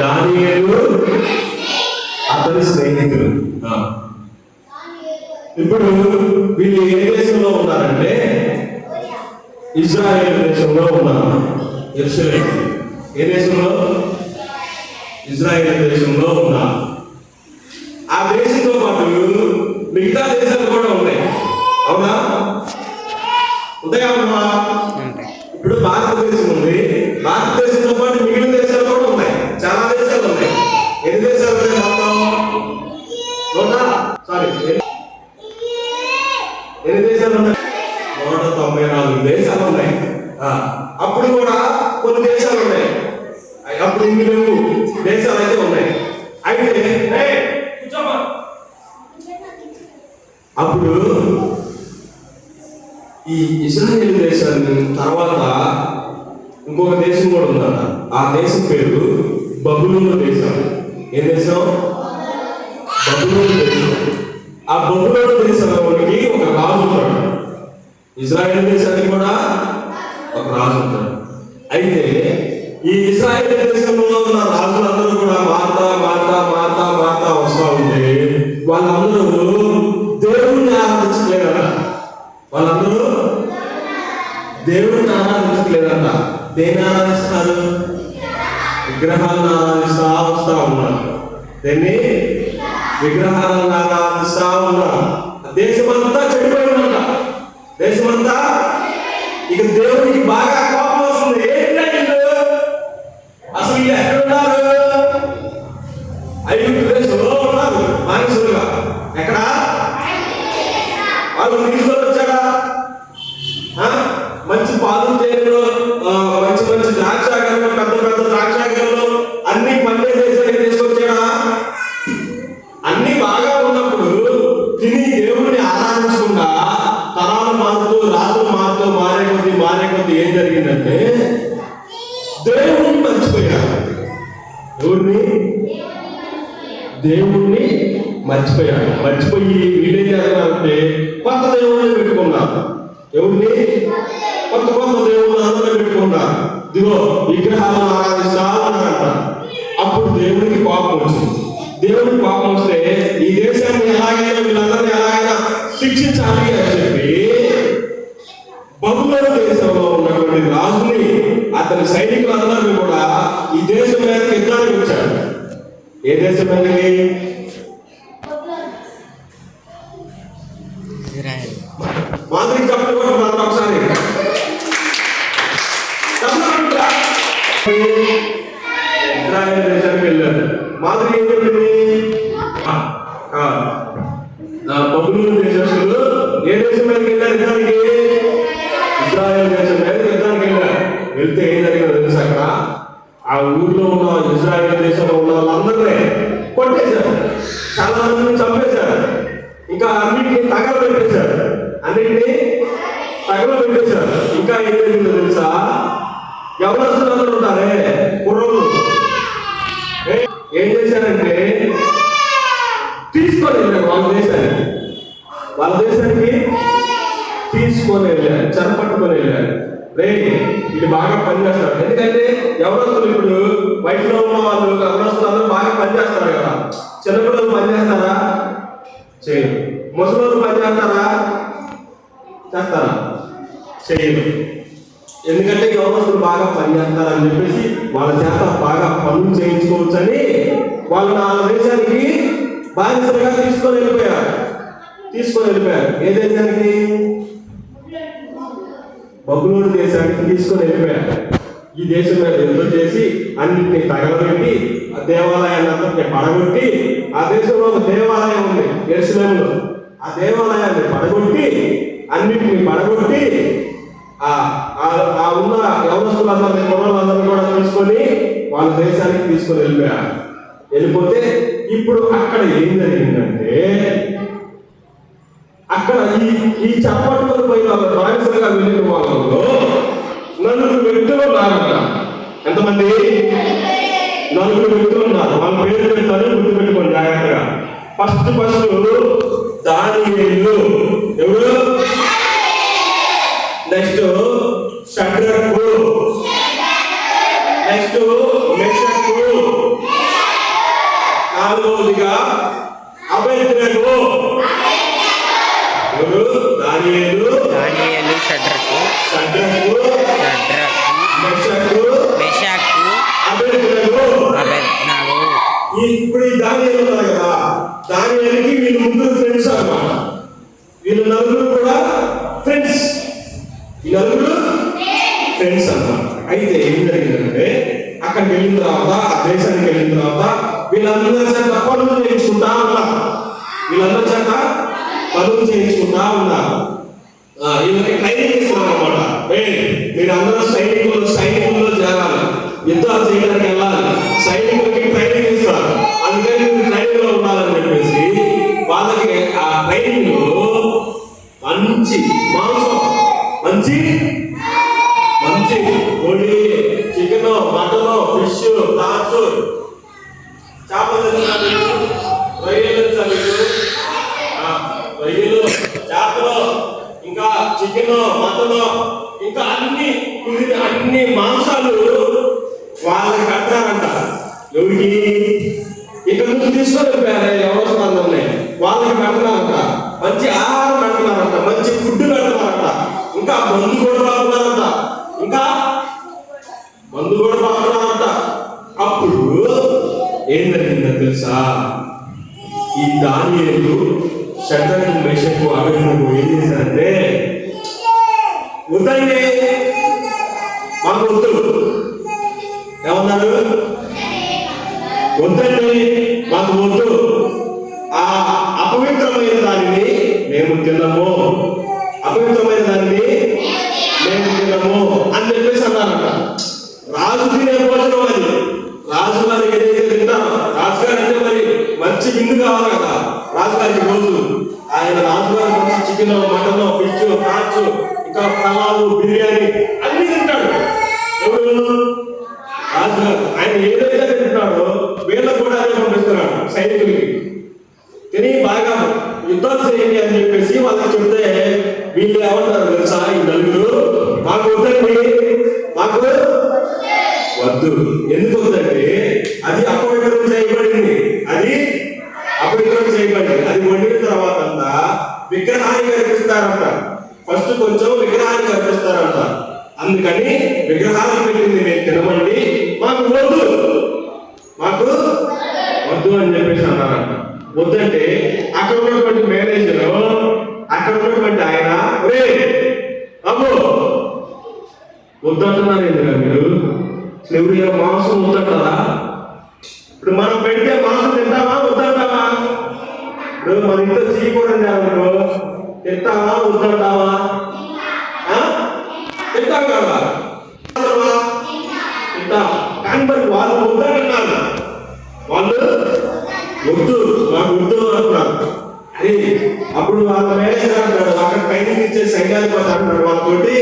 దానియేలు అతని స్నేహితులు. ఇప్పుడు వీళ్ళు ఏ దేశంలో ఉన్నారంటే ఇజ్రాయేల్ దేశంలో ఉన్నారు. ఏ దేశంలో? ఇజ్రాయేల్ దేశంలో ఉన్నారు. ఆ దేశంతో పాటు మిగతా దేశాలు కూడా ఉన్నాయి. అవునా? ఉంటాయా? ఇప్పుడు భారతదేశం ఉంది. భారతదేశంతో పాటు మిగిలిన దేశాలు కూడా ఉన్నాయి. చాలా దేశాలు ఉన్నాయి. ఎన్ని దేశాలు ఉన్నాయి మొత్తం? ఎన్ని దేశాలు ఉన్నాయి? 194 దేశాలు ఉన్నాయి. అప్పుడు కూడా కొన్ని దేశాలు ఉన్నాయి. అప్పుడు ఇన్ని లేవు దేశాలు అయితే ఉన్నాయి. అయితే అప్పుడు ఈ ఇజ్రాయేల్ దేశాన్ని తర్వాత ఇంకొక దేశం కూడా ఉందట. ఆ దేశం పేరు బబులోను దేశం. ఏ దేశం? బబులోను దేశం. ఆ బబులోను దేశానికి ఒక రాజు ఉంటాడు. ఇజ్రాయేల్ దేశానికి కూడా ఒక రాజు ఉంటాడు. అయితే ఈ ఇజ్రాయేల్ దేశంలో ఉన్న రాజులందరూ కూడా మారుతా మారుతా మారుతా మారుతా వస్తూ ఉంటే వాళ్ళందరూ దేవుణ్ణి ఆరాధించలేదట. వాళ్ళందరూ దేవుడిని ఆరాధించలేదంట. దేన్ని ఆరాధిస్తారు? విగ్రహాలను ఆరాధిస్తా వస్తా ఉన్నారు. దేన్ని? విగ్రహాలను ఆరాధిస్తా ఉన్నారు. దేశమంతా చెడిపోయిందంట. దేశమంతా ఇక దేవుడికి బాగా కోపం వస్తుంది. ఏంటంటే అసలు వీళ్ళు ఎక్కడున్నారు? ఐగుప్తు దేశంలో ఉన్నారు మానసులుగా. ఎక్కడ? వాళ్ళు తీసుకొని వచ్చాడా? మంచి పాలు తేనెలు, మంచి మంచి ద్రాక్షాగలు, పెద్ద పెద్ద ద్రాక్షాగలు అన్ని పండే దేశానికి తీసుకొచ్చాడా? అన్ని బాగా ఉన్నప్పుడు తిని దేవుడిని ఆరాధించకుండా తరాలు మారుతూ రాజులు మారుతూ మారే కొద్ది ఏం జరిగిందంటే దేవుణ్ణి మర్చిపోయారు. దేవుణ్ణి మర్చిపోయాడు. మర్చిపోయి వీళ్ళేం చేస్తున్నారంటే కొత్త దేవుళ్ళని పెట్టుకున్నారు. ఎవరిని? కొత్త దేవుళ్ళు అందరూ పెట్టుకున్నారు. ఇదిగో విగ్రహాలను ఆరాధిస్తా ఉన్నారంట. అప్పుడు దేవుడికి కోపం వచ్చింది. దేవుడికి కోపం వస్తే ఈ దేశాన్ని ఎలాగైనా వీళ్ళందరినీ ఎలాగైనా శిక్షించాలి అని చెప్పి బబులోను దేశంలో ఉన్నటువంటి రాజుని అతని సైనికులందరూ కూడా ఈ దేశం మీద యుద్ధానికి వచ్చాడు. ఏ దేశం మీదకి? మాదిరి చెప్పండి ఒకసారి. ఇజ్రాయేల్ దేశానికి వెళ్ళారు. మాదిరి ఏం చెప్పింది? బబులోను దేశస్తులు ఏ దేశం మీదకి వెళ్ళారు యుద్ధానికి? ఇజ్రాయేల్ దేశం మీద యుద్ధానికి వెళ్ళారు. వెళ్తే ఏం జరిగిందో తెలుసు? అక్కడ ఆ ఊర్లో ఉన్న ఇజ్రాయేల్ దేశంలో ఉన్న వాళ్ళందరినీ కొట్టేశారు. చాలా మందిని చంపేశారు. ఇంకా అన్నింటినీ తగలబెట్టేశారు. ఇంకా ఏం జరిగిందో తెలుసా? ఎవరస్తులందరూ ఉంటారే కుర్రోళ్ళు ఏం చేశారంటే తీసుకొని వెళ్ళారు. వాళ్ళ దేశానికి తీసుకొని వెళ్ళారు. చెరపట్టుకొని వెళ్ళారు. ఇది బాగా పనిచేస్తారు. ఎందుకంటే ఎవరస్తులు ఇప్పుడు వయసులో ఉన్న వాళ్ళు ఎవరస్తులు అందరూ బాగా పనిచేస్తారు కదా. చిన్నపిల్లలు పనిచేస్తారా? చేయరు. ముసలోళ్ళు పనిచేస్తారా? చేస్తారా? చేయరు. ఎందుకంటే ఎవరస్తులు బాగా పనిచేస్తారని చెప్పేసి వాళ్ళ చేత బాగా పనులు చేయించుకోవచ్చని వాళ్ళు ఆ దేశానికి బానిసలుగా తీసుకొని వెళ్ళిపోయారు. ఏ దేశానికి? బబులోను దేశానికి తీసుకొని వెళ్ళిపోయారు. ఈ దేశం మీద యుద్ధం చేసి అన్నింటినీ తగలబెట్టి ఆ దేవాలయాన్ని అందరినీ పడగొట్టి, ఆ దేశంలో ఒక దేవాలయం ఉంది యెరూషలేములో. ఆ దేవాలయాన్ని పడగొట్టి అన్నింటినీ పడగొట్టి ఆ ఉన్న యవనస్తులందరినీ కుర్రలందరినీ కూడా తీసుకొని వాళ్ళ దేశానికి తీసుకొని వెళ్ళిపోతే ఇప్పుడు అక్కడ ఏం జరిగిందంటే అక్కడ ఈ చప్పట్లు పైన బానిసలుగా వెళ్ళిన వాళ్ళలో 4 వ్యక్తులు ఉన్నారంట. ఎంతమంది? 4 వ్యక్తులు ఉన్నారు. వాళ్ళ పేరు పెడతారు, గుర్తుపెట్టుకోండి జాగ్రత్తగా. ఫస్ట్ దానియేలు. ఎవరు? నెక్స్ట్ షడ్రకు, నెక్స్ట్ మెషకు, నాలుగవదిగా అబేద్నెగో. ఎవరు? దానియేలు, షడ్రకు, మెషాకు, అబేద్నెగో. ఇప్పుడు ఈ దానియేలు ఉన్నారు కదా, దానియేలుకి వీళ్ళు ముగ్గురు ఫ్రెండ్స్ అన్నమాట. వీళ్ళు నలుగురు కూడా ఫ్రెండ్స్. ఈ నలుగురు ఫ్రెండ్స్ అన్నమాట. అయితే ఏం జరిగిందంటే అక్కడికి వెళ్ళిన తర్వాత, ఆ దేశానికి వెళ్ళిన తర్వాత వీళ్ళందరి చేత పనులు చేయించుకుంటా ఉన్నారు. వీళ్ళకి ట్రైనింగ్ ఇస్తున్నారు అన్నమాట. మీరు అందరూ సైనికుల్లో చేరాలి, యుద్ధాలు చేయడానికి వెళ్ళాలి, సైనికులకి ట్రైనింగ్ ఇస్తారు. అందుకని మీరు ట్రైనింగ్ లో ఉండాలని చెప్పేసి వాళ్ళకి ఆ ట్రైనింగ్ లో మంచి మాంసం, మంచి కోడి, చికెన్, మటన్, ఫిష్, ప్రాన్స్, చేపలు, రొయ్యలు, చేపలు, ఇంకా చికెన్, మటన్, ఇంకా అన్ని మాంసాలు వాళ్ళకి కట్టారంట. ఎవరికి? ఇక్కడ నుంచి తీసుకొని ఎవరో స్పందన వాళ్ళకి పెడుతున్నారంట. మంచి ఆహారం పెడుతున్నారంట, మంచి ఫుడ్ పెడుతున్నారంట. ఇంకా మందు కూడా పాడుతున్నారంట. అప్పుడు ఏం జరిగిందని తెలుసా? ఈ దానియేలు, షడ్రకు, మెషకు, అబేద్నెగో ఏం చేశారంటే, వద్దండి మాకు వద్దు. ఏమన్నారు? వద్దండి మాకు వద్దు, ఆ అపవిత్రమైన దానిని మేము తినము, అని చెప్పేసి అన్నారంట. రాజు తినే భోజనం అది. రాజు గారికి ఏదైతే తింటారో, రాజుగారు అంటే మరి మంచి విందు కావాలి కదా రాజుగారికి. రోజు ఆయన రాజుగారు మంచి చికెన్, మటన్, ఫిష్, ప్రాన్స్, ఇంకా పలావు, బిర్యానీ అన్ని తింటాడు. ఎవరు? రాజుగారు. ఆయన ఏదైతే తింటాడో వీళ్ళకు కూడా అదే పంపిస్తున్నాడు సైనికులకి. తిని బాగా యుద్ధాలు చేయండి అని చెప్పేసి వాళ్ళకి చెప్తే వీళ్ళు ఏమంటారు తెలుసా? ఈ నలుగురు, మాకు వద్దండి, మాకు వద్దు. ఎందుకు వద్దంటే అది అపవిత్రం చేయబడింది. అది వండిన తర్వాత విగ్రహానికి అర్పిస్తారంట. ఫస్ట్ కొంచెం విగ్రహానికి అర్పిస్తారంట. అందుకని విగ్రహాలు పెట్టింది నేను తినమండి, మాకు వద్దు అని చెప్పేసి అన్నారంట. వద్దంటే అక్కడ ఉన్నటువంటి మేనేజర్, అక్కడ ఉన్నటువంటి ఆయన, అమ్మో వద్దంటున్నారు ఎందుకు మీరు? ఎవరు మాంసం వద్దంటారా? ఇప్పుడు మనం పెడితే మాంసం తింటామా వద్దంటావా? ఇప్పుడు మన ఇంట్లో చేయకూడదు అనుకో, తింటావా వద్దంటావా? తింటాం కదా, తింటాం. కానీ మరి వాళ్ళు వద్దంటున్నారు, వాళ్ళు వద్దు, మాకు వద్దు అంటున్నారు. అరే అప్పుడు వాళ్ళ మేనేజర్ అంటాడు, అక్కడ ట్రైనింగ్ ఇచ్చే సైన్యాధిపతి అంటాడు వాళ్ళతోటి,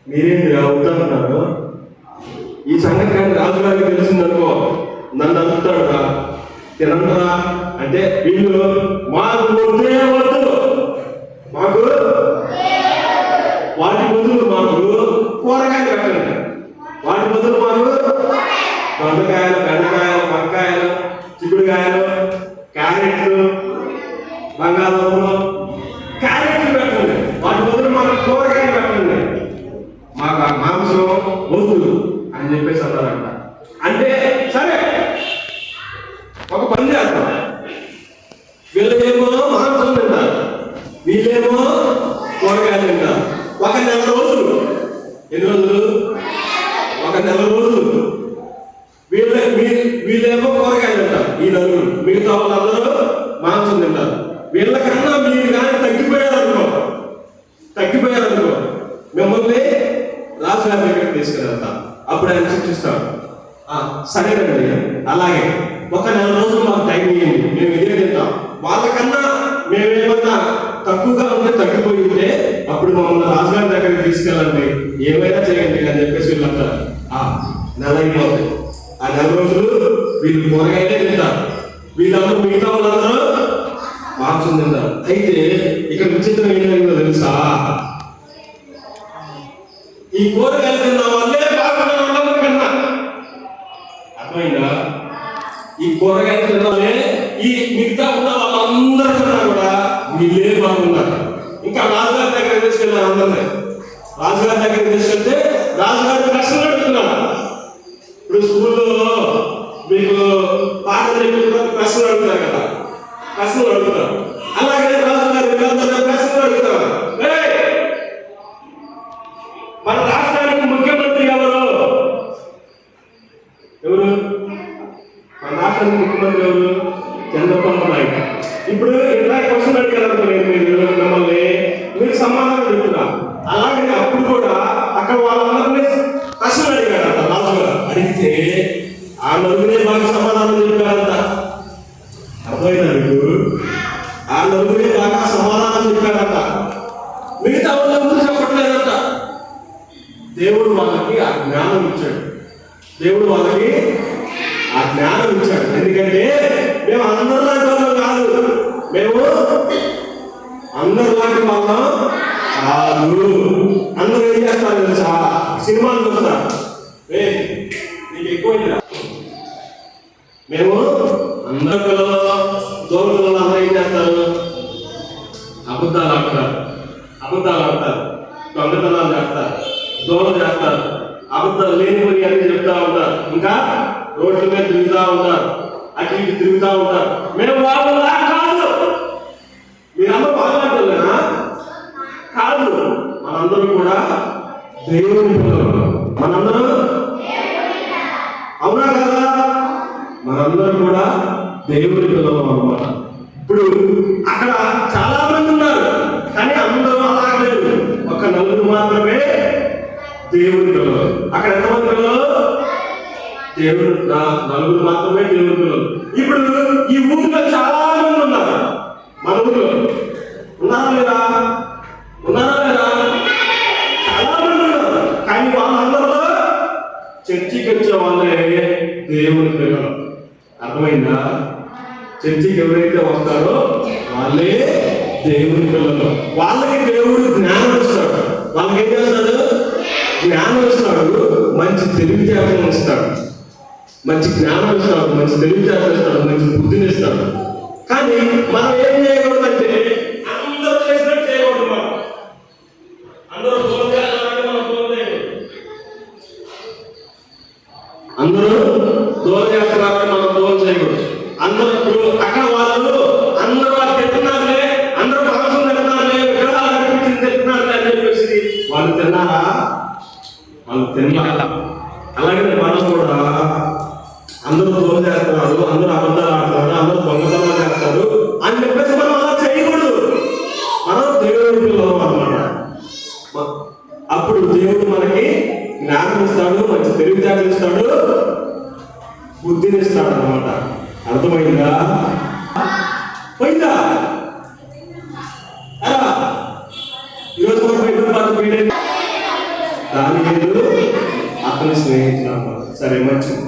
మీరేంటి వద్దంటున్నారు? ఈ సంగతి కానీ రాజుగారికి తెలిసిందనుకో నన్ను అందుతాడురా, తినంరా అంటే వీళ్ళు మాకు వద్దే వద్దు, మాకు వాటి బదులు మాకు కూరగాయలు పెట్టండి, వాటి బదులు మాకు దొండకాయలు, బెండకాయలు, వంకాయలు, చిక్కుడుకాయలు, క్యారెట్లు, బంగాళదుంపలు, క్యారెట్లు పెట్టండి, వాటి బదులు మాకు కూరగాయలు పెట్టండి, మాకు ఆ మాంసం వద్దు అని చెప్పేసి అన్నారంట. అంటే సరే ఒక పని చేస్తాం, వీళ్ళేమో మాంసం తింటారు, వీళ్ళేమో కూరగాయలు తింటారు. ఒక నెల రోజులు, ఎన్ని రోజులు? ఒక నెల రోజులు వీళ్ళేమో కూరగాయలు తింటారు, ఈ నలుగురు. మిగతా వాళ్ళందరూ మాంసం తింటారు. వీళ్ళకన్నా మీరు కానీ తగ్గిపోయారనుకో మిమ్మల్ని రాజుగారి దగ్గరికి తీసుకెళ్తాం, అప్పుడు ఆయన శిక్షిస్తాడు. సరేనండి, అలాగే ఒక నెల రోజులు మాకు టైం ఇవ్వండి, మేము ఇదే తింటాం. వాళ్ళకన్నా మేమేమన్నా తక్కువగా ఉంటే, తగ్గిపోయి ఉంటే అప్పుడు మమ్మల్ని రాజుగారి దగ్గరికి తీసుకెళ్ళండి, ఏమైనా చేయండి అని చెప్పేసి వీళ్ళు అంటారు. నెల అయిపోతుంది. ఆ నెల రోజులు వీళ్ళు కూరగాయలే తింటారు, వీళ్ళందరూ మిగతా వాళ్ళందరూ మాంసం తింటారు. అయితే ఇక్కడ విచిత్రం ఏంటో తెలుసా? ఈ కూరగాయలు తిన్న వాళ్ళే బాగున్నారు కన్నా. అర్థమైందా? ఈ కూరగాయలు తినాలి, ఈ మిగతా ఉన్న వాళ్ళందరూ కన్నా కూడా వీళ్ళే బాగున్నారు. ఇంకా రాజుగారి దగ్గర తీసుకెళ్ళారు అందరినీ. రాజుగారి దగ్గర తీసుకెళ్తే రాజుగారి ప్రశ్నలు అడుగుతున్నారు. ఇప్పుడు స్కూల్లో మీకు పాఠం చెప్పినప్పుడు ప్రశ్నలు అడుగుతారు కదా, ప్రశ్నలు అడుగుతారు. అలాగే రాజుగారి ప్రశ్నలు అడుగుతారు. మన రాష్ట్రానికి ముఖ్యమంత్రి ఎవరు? ఎవరు మన రాష్ట్రానికి ముఖ్యమంత్రి ఎవరు? చంద్రబాబు నాయుడు. ఇప్పుడు ఇలా క్వశ్చన్ అడిగారు మీరు, మిమ్మల్ని మీరు సమాధానం చెప్తున్నా. అలాగే అప్పుడు కూడా అక్కడ వాళ్ళందరినీ ప్రశ్నలు అడిగారంట రాజుగారు. అడిగితే ఆ నలుగురే బాగా సమాధానం చెప్పారంట. అర్థమైందా మీకు? ఆ నలుగురే బాగా సమాధానం చెప్పారంట. మిగతా వాళ్ళు చెప్పట్లేదంట. దేవుడు వాళ్ళకి ఆ జ్ఞానం ఇచ్చాడు. దేవుడు వాళ్ళకి ఆ జ్ఞానం ఇచ్చాడు. ఎందుకంటే మేము అందరిలాంటి వాళ్ళం కాదు, మేము అందరిలాంటి వాళ్ళం కాదు. అందరూ ఏం చేస్తారు తెలుసా? సినిమాలు చూస్తారు. నీకు ఎక్కువ మేము అందరి పిల్లలు దూరం పిల్లలు అందరూ ఏం చేస్తారు? అబద్ధాలు ఆడతారు, దొంగతనాలు చేస్తారు, దూరం చేస్తారు, అబద్ధాలు లేనిపోయి అని చెప్తా ఉంటారు. ఇంకా రోడ్ల మీద తిరుగుతూ ఉంటారు, అటు ఇటు తిరుగుతూ ఉంటారు. మేము వాళ్ళలా కాదు. మీరందరూ బాగుంటున్నారా? కాదు. మనందరూ కూడా దేవుని పిల్లలు. మనందరూ అవునా కదా? మనందరూ కూడా దేవుని పిల్లలు అన్నమాట. ఇప్పుడు అక్కడ చాలా మంది ఉన్నారు, కానీ అందరూ అలాగలేదు. ఒక నలుగురు మాత్రమే దేవుని పిల్లలు. అక్కడ ఎంతమంది పిల్లలు? దేవుడు నలుగురు మాత్రమే దేవుని పిల్లలు. ఇప్పుడు ఈ ఊరిలో చాలా మంది ఉన్నారు. మన ఊరిలో ఉన్నారా లేదా? చాలా మంది ఉన్నారు. కానీ వాళ్ళందరూ చర్చికి వచ్చే వాళ్ళే దేవుని పిల్లలు. అర్థమైందా? చర్చికి ఎవరైతే వస్తారో వాళ్ళే దేవుని పిల్లలు. వాళ్ళకి దేవుడు జ్ఞానం ఇస్తాడు. వాళ్ళకి ఏం చేస్తాడు? జ్ఞానం ఇస్తాడు, మంచి తెలివితేటలు ఇస్తాడు, మంచి జ్ఞానం ఇస్తాడు, మంచి తెలివితేటలు ఇస్తాడు, మంచి బుద్ధిని ఇస్తాడు. కానీ మనం ఏం చేయకూడదంటే అందరూ చేసినట్టు చేయకూడదు. మనం అందరూ దూరం చేయాలంటే మనం దూరం చేయకూడదు. అందరూ దూరం చేస్తున్నారని మనం దూరం చేయకూడదు. అందరూ ఇప్పుడు అక్కడ వాళ్ళు అందరూ వాళ్ళు తింటున్నారులే, అందరూ మాంసం తింటున్నారులే, విగ్రహాలు కనిపించింది తింటున్నారులే అని చెప్పేసి వాళ్ళు తిన్నారా? వాళ్ళు తిన్నారా? అలాగే మనం కూడా అందరూ దూరం చేస్తున్నారు, అందరూ అబద్ధాలు ఆడుతున్నారు, అందరూ దొంగతనాలు చేస్తారు అని చెప్పేసి మనం అలా చేయకూడదు. మనం దేవుడి పిల్లలు అన్నమాట. అప్పుడు దేవుడు మనకి జ్ఞానం ఇస్తాడు, మంచి తెలివితేటలు ఇస్తాడు, బుద్ధిని ఇస్తాడు అన్నమాట. అర్థమైందా? పోయిందా? ఈరోజు దాని అతని స్నేహితులు అన్నమాట. సరే, మంచిది.